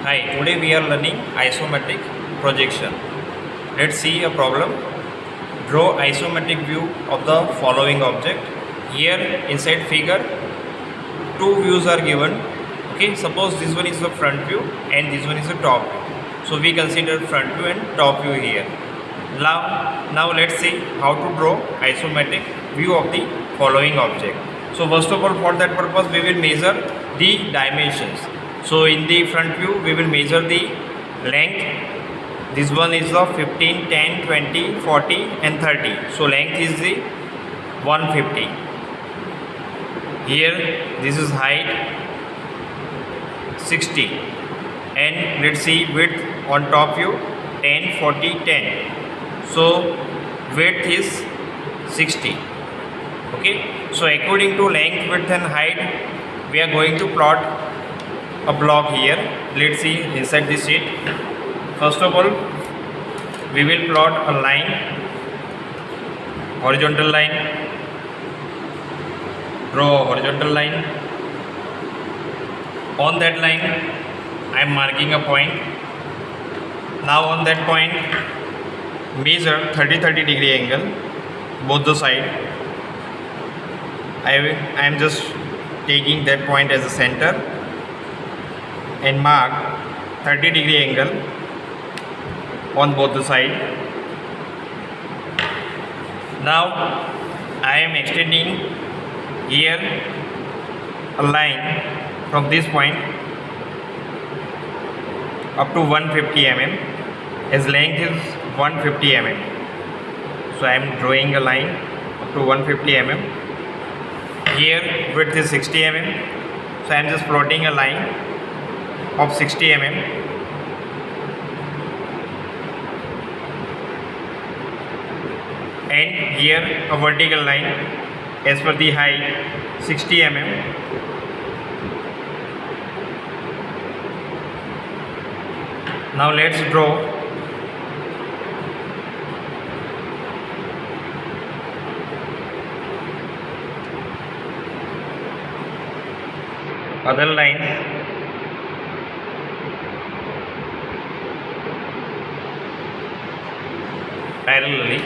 Hi, today we are learning isometric projection. Let's see a problem. Draw isometric view of the following object. Here inside figure, two views are given. Okay, suppose this one is the front view and this one is the top view. So we consider front view and top view here. Now let's see how to draw isometric view of the following object. So first of all, for that purpose we will measure the dimensions. So in the front view we will measure the length. This one is of 15, 10, 20, 40 and 30. So length is the 150. Here this is height 60. And let's see width on top view 10, 40, 10. So width is 60. Okay. So according to length, width and height we are going to plot a block here. Let's see inside this sheet. First of all, we will plot a line, horizontal line. Draw a horizontal line. On that line I am marking a point. Now on that point measure 30 degree angle both the side. I am just taking that point as a center and mark 30 degree angle on both the side. Now I am extending here a line from this point up to 150 mm, as length is 150 mm. So I am drawing a line up to 150 mm. Here width is 60 mm. So I am just plotting a line of 60 mm. And here a vertical line as per the height 60 mm. Now let's draw other lines parallelly.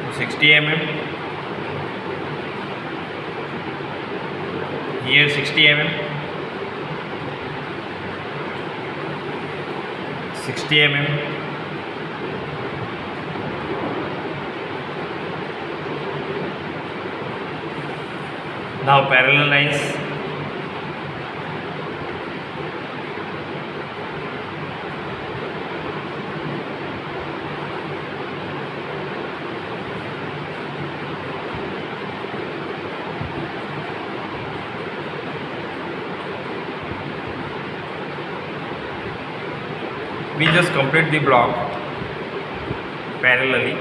So 60 mm, here 60 mm, 60 mm, now parallel lines. We just complete the block parallelly.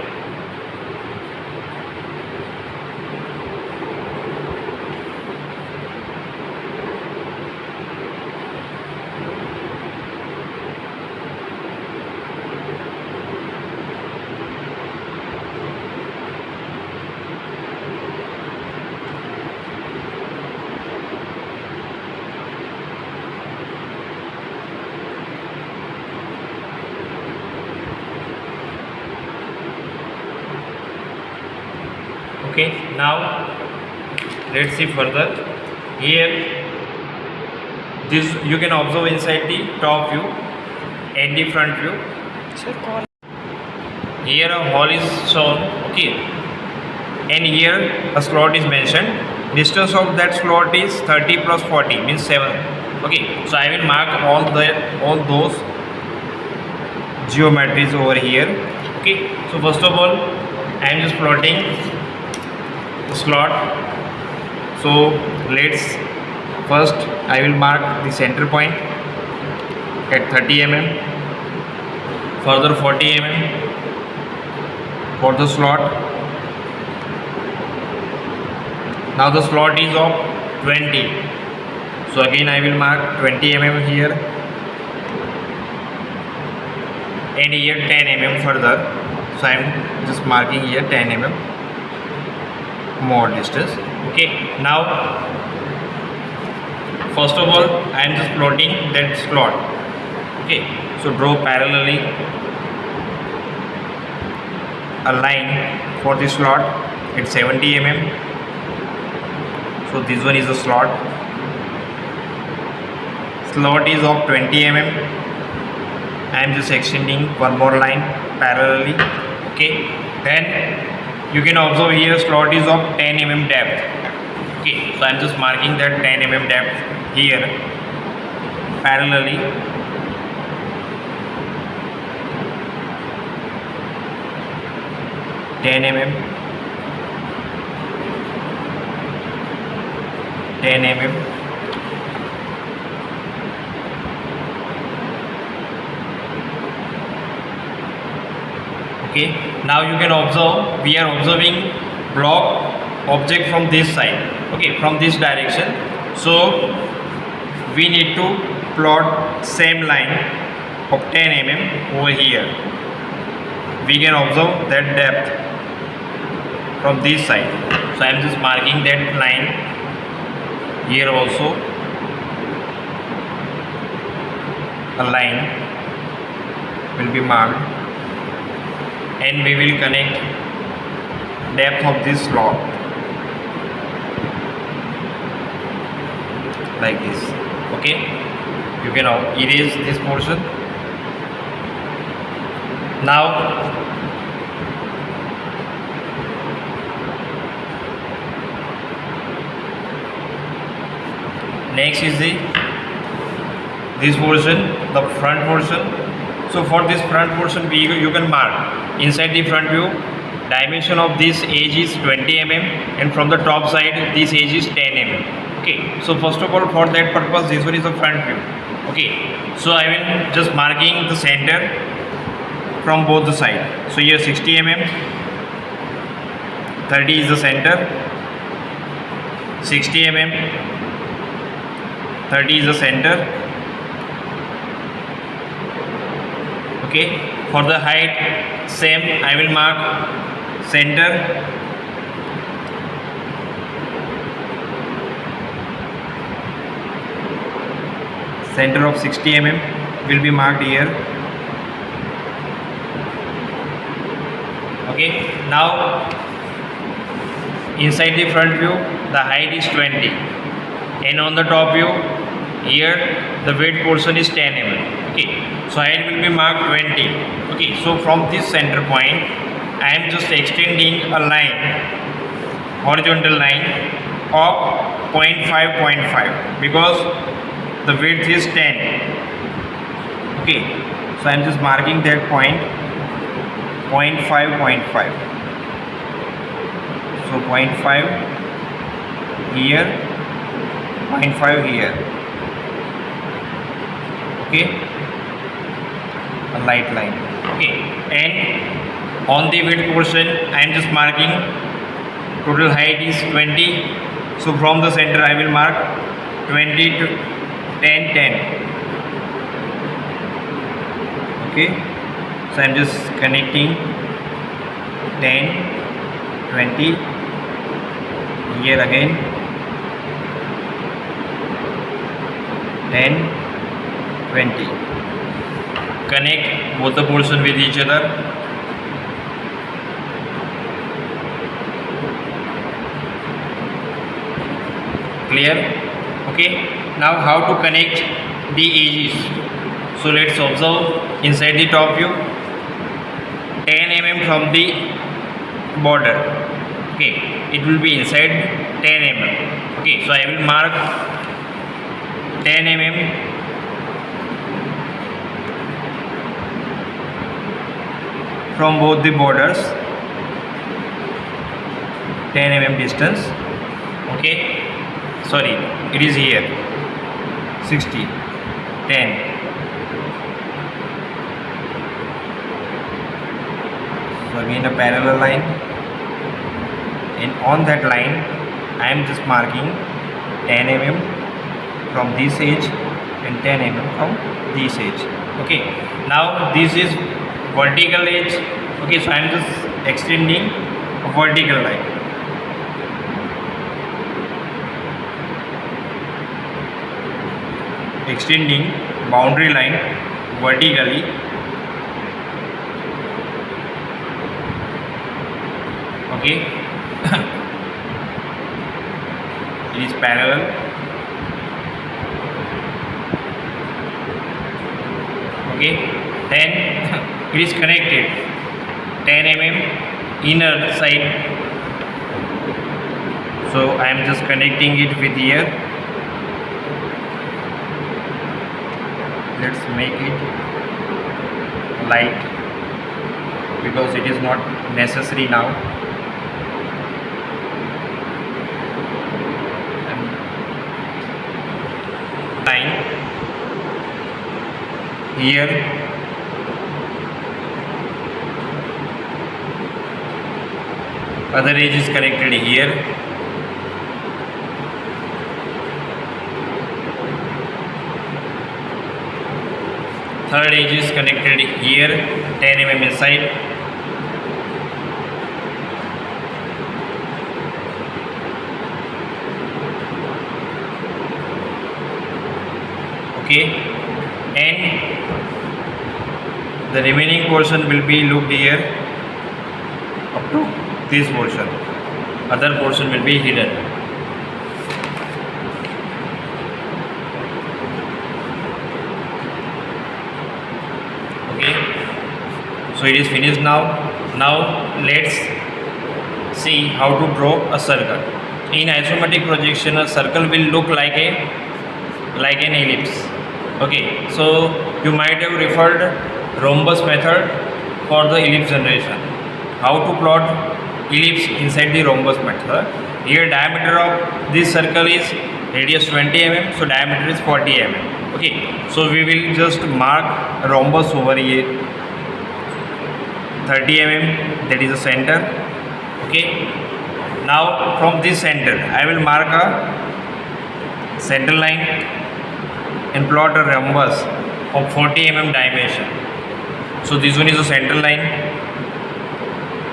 Okay, now let's see further. Here this you can observe inside the top view and the front view. Here a hole is shown, okay, and here a slot is mentioned. Distance of that slot is 30 plus 40 means 7. Okay, so I will mark all those geometries over here. Okay, so first of all I am just plotting slot. So let's first I will mark the center point at 30 mm, further 40 mm for the slot. Now the slot is of 20, so again I will mark 20 mm here and here 10 mm further. So I am just marking here 10 mm more distance. Okay, now first of all I am just plotting that slot. Okay, so draw parallelly a line for the slot at 70 mm. So this one is a slot is of 20 mm. I am just extending one more line parallelly. Okay, then you can observe here slot is of 10 mm depth. Okay, so I am just marking that 10 mm depth here parallelly. $10 mm, 10 mm, okay. Now you can observe, we are observing block object from this side, okay, from this direction. So we need to plot same line of 10 mm over here. We can observe that depth from this side. So I am just marking that line here also. A line will be marked and we will connect depth of this slot like this. Okay, you can erase this portion. Now next is this portion, the front portion. So for this front portion you can mark inside the front view dimension of this edge is 20 mm and from the top side this edge is 10 mm. Okay, so first of all for that purpose this one is the front view. Okay, so I will just marking the center from both the sides. So here 60 mm, 30 is the center, 60 mm, 30 is the center. Okay, for the height same, I will mark center, center of 60 mm will be marked here. Okay, now inside the front view the height is 20 and on the top view here the width portion is 10 mm. Okay, so height will be marked 20. Okay, so from this center point I am just extending a line, horizontal line of 0.5 because the width is 10. Okay, so I am just marking that point 0.5. So 0.5 here, 0.5 here. Okay, a light line. Okay, and on the width portion I am just marking total height is 20. So from the center I will mark 20 to 10, 10. Okay, so I am just connecting 10, 20, here again 10, 20. Connect both the portion with each other. Clear? Okay, now how to connect the edges. So let's observe inside the top view 10 mm from the border. Okay, it will be inside 10 mm. Okay, so I will mark 10 mm from both the borders, 10 mm distance. Okay, sorry, it is here 60, 10. So again a parallel line, and on that line I am just marking 10 mm from this edge and 10 mm from this edge. Okay, now this is vertical edge. Okay, so I am just extending a vertical line. extending boundary line vertically okay. It is parallel okay. Then it is connected 10 mm inner side, so I am just connecting it with here. Let's make it light because it is not necessary now. Line here, other edge is connected here, third edge is connected here 10 mm inside, okay, and the remaining portion will be looped here up to this portion, other portion will be hidden. Okay, so it is finished now. Now let's see how to draw a circle. In isometric projection, a circle will look like an ellipse. Okay, so you might have referred rhombus method for the ellipse generation. How to plot ellipse inside the rhombus method. Here diameter of this circle is radius 20 mm, so diameter is 40 mm. Okay, so we will just mark a rhombus over here 30 mm, that is the center. Okay, now from this center I will mark a center line and plot a rhombus of 40 mm dimension. So this one is the center line.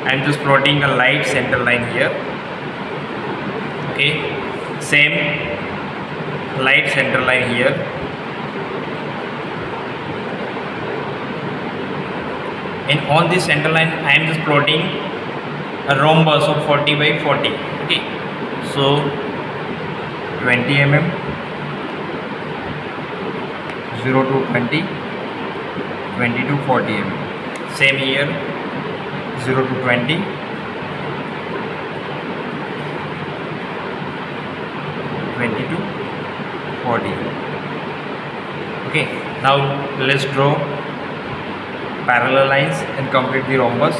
I am just plotting a light center line here. Okay, same light center line here. And on this center line I am just plotting a rhombus of 40 by 40. Okay, so 20 mm, 0 to 20, 20 to 40 mm. Same here, 0 to 20, 20 to 40. Okay, now let's draw parallel lines and complete the rhombus.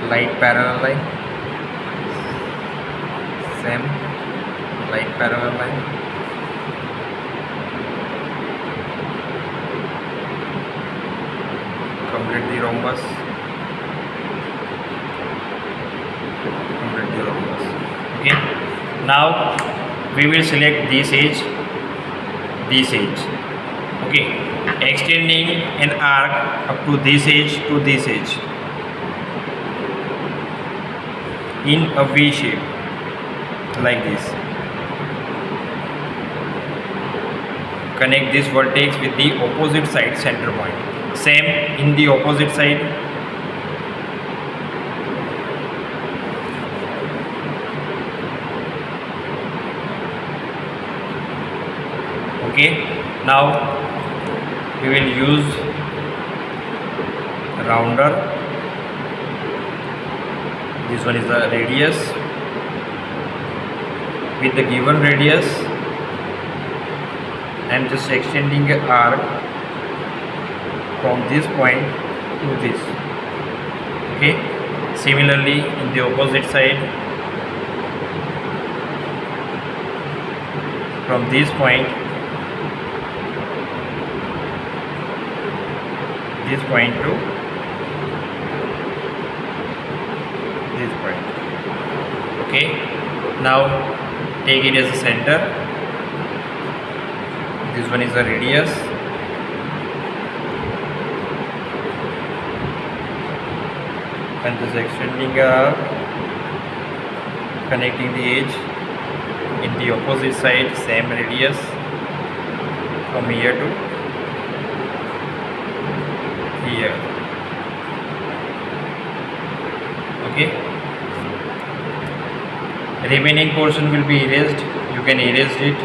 Light parallel line, same light parallel line, complete the rhombus, complete the rhombus. Okay, now we will select this edge, okay, extending an arc up to this edge to this edge in a V shape like this. Connect this vertex with the opposite side center point. Same in the opposite side. Okay, now we will use a rounder. This one is the radius. With the given radius I am just extending an arc from this point to this. Okay, similarly in the opposite side, from this point to this point. Okay, now take it as a center. This one is the radius. And this extending arc, connecting the edge in the opposite side same radius from here to here. Okay, remaining portion will be erased. You can erase it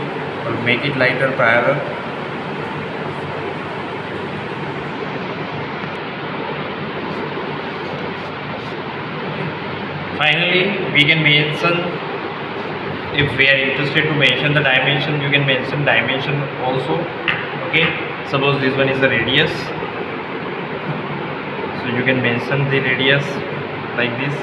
or make it lighter parallel. Finally, we can mention, if we are interested to mention the dimension, you can mention dimension also. Okay, suppose this one is the radius, so you can mention the radius like this.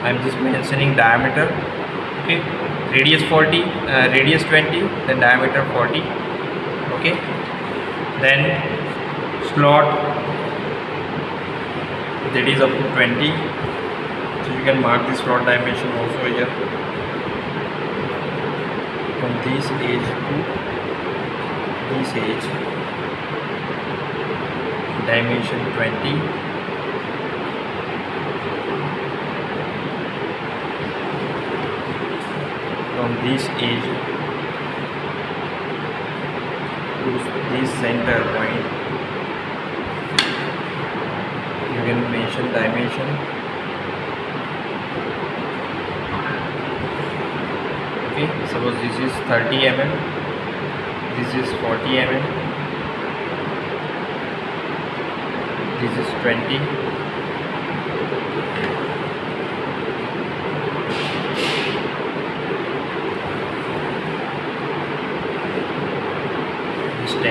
I am just mentioning diameter. Okay, radius 40, radius 20, then diameter 40. Okay, then slot, that is up to 20, so you can mark the slot dimension also here, from this edge to this edge, dimension 20. From this edge to this center point, you can mention dimension. Okay, suppose this is 30 mm, this is 40 mm, this is 20. This 10.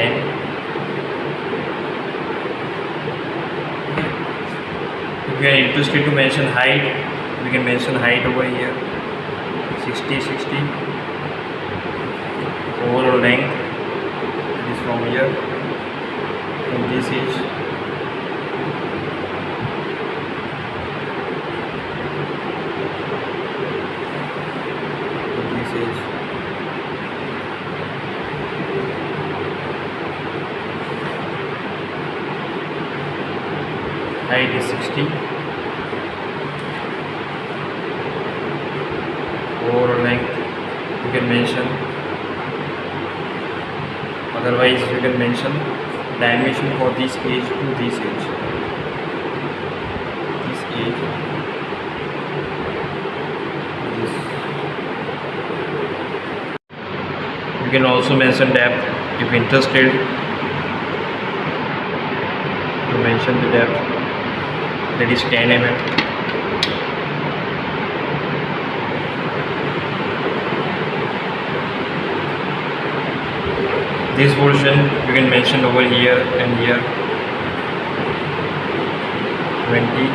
If you are interested to mention height, we can mention height over here, 60. Overall length is from here, from this edge to this edge. Height is 60. Overall length you can mention. Otherwise you can mention dimension for this edge to this edge. This edge. This. You can also mention depth if interested to mention the depth. That is 10 mm. This portion you can mention over here and here, 20,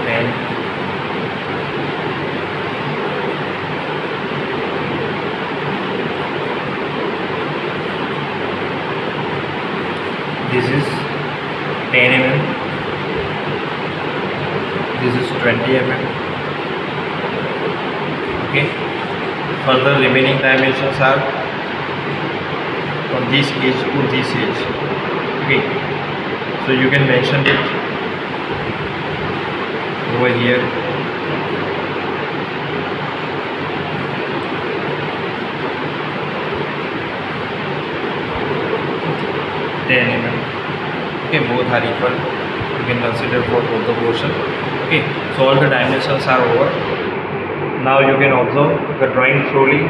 10. This is 10 mm, this is 20 mm. Okay, further remaining dimensions are from this edge to this edge. Okay, so you can mention it over here. Okay, both are equal. You can consider for both the portion. Okay, so all the dimensions are over. Now you can observe the drawing slowly